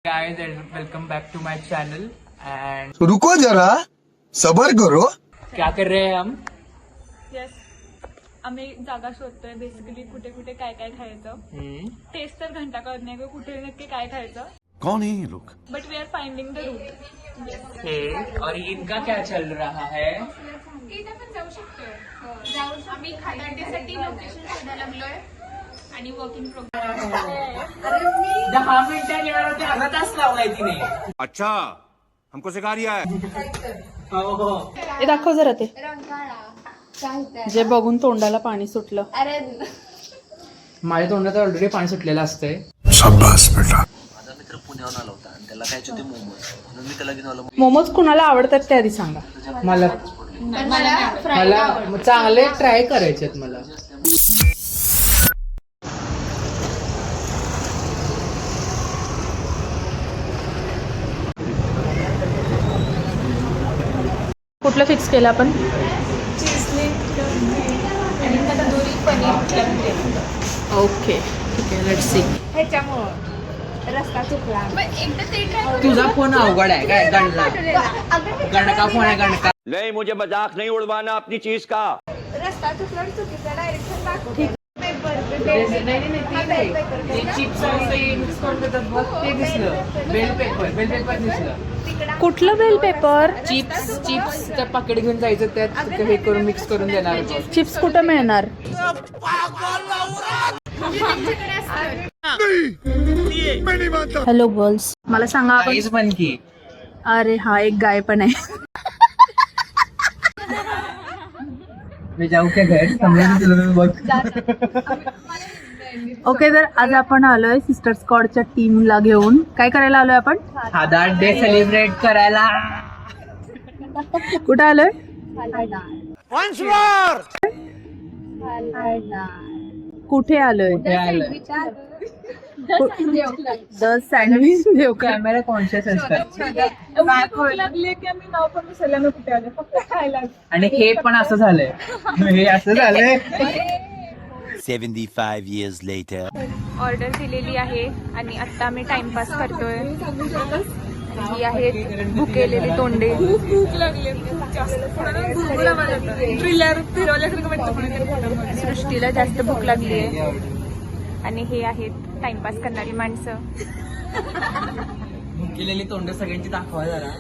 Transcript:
guys and welcome back to my channel and रुको जरा सबर करो. क्या कर रहे हैं हम. येस आम्ही जागा शोधतोय बेसिकली कुठे कुठे काय काय खायचं. टेस्ट तर घंटा कळत नाही की कुठे नक्की काय खायचं. कौन है ये लोग? But we are finding the root. और इनका क्या चल रहा है. इथे पण जाऊ शकतोय. आम्ही खाण्यासाठी लोकेशन शोधायला लागलोय आणि वर्किंग प्रोग्राम 10 मिनिटांनी होते अर्धा तास लावलाय तिने. अच्छा हमको सिखा रिया है. हे दाखव जरा ते जे बघून तोंडाला पाणी सुटलं. माझ्या तोंडात ऑलरेडी पाणी सुटलेलं असतंय. शाबास बेटा. माझा मित्र पुण्याहून आला होता आणि त्याला खायचे होते मोमोज म्हणून मी त्याला घेऊन आलो. मोमोज कुणाला आवडतात ते आधी सांगा. मला चांगले ट्राय करायचे मला. कुठलं फिक्स केलं आपण. चिजली आणि तंदुरी पनीर. ओके ठीक आहे लेट्स सी. ह्याच्यामुळं रस्ता चुकला. एकदा ते try तुझा फोन अवघड आहे काय. गणका फोन आहे गणका. नहीं मुझे मजाक नहीं उड़वाना अपनी चीज का. रस्ता चुकला चुकीचा डायरेक्शन दाखव. चिप्स मिक्स करून देतात बघ ते दिसलं. बेल पेपर दिसलं. कुठलं बेल पेपर. चिप्सचं पाकिट घेऊन जायचं त्यात हे करून मिक्स करून देणार. चिप्स कुठं मिळणार. हॅलो गर्ल्स मला सांगा आपण. काहीच पण की अरे हा एक गाय पण आहे. मी जाऊ क्या घर समजून दिलं बघ. ओके तर आज आपण आलोय सिस्टर स्क्वॉडच्या टीमला घेऊन. काय करायला आलोय आपण. आधार डे सेलिब्रेट करायला. कुठं आलोय. कुठे आलोय. द सँडविच देव का. कॅमेरा कॉन्शियस असतात लागली की आम्ही नाव पण विसरल्यानं कुठे आले फक्त खायला. आणि हे पण असं झालंय. हे असं झालंय. 75 years later. ऑर्डर दिलेली आहे आणि आता आम्ही टाइमपास करतोय. ही आहेत भुकेलेली तोंडे. भूक लागली. सृष्टीला जास्त भूक लागली आहे आणि हे आहेत टाइमपास करणारी माणसं. केलेली तोंड सगळ्यांची दाखवा जरा.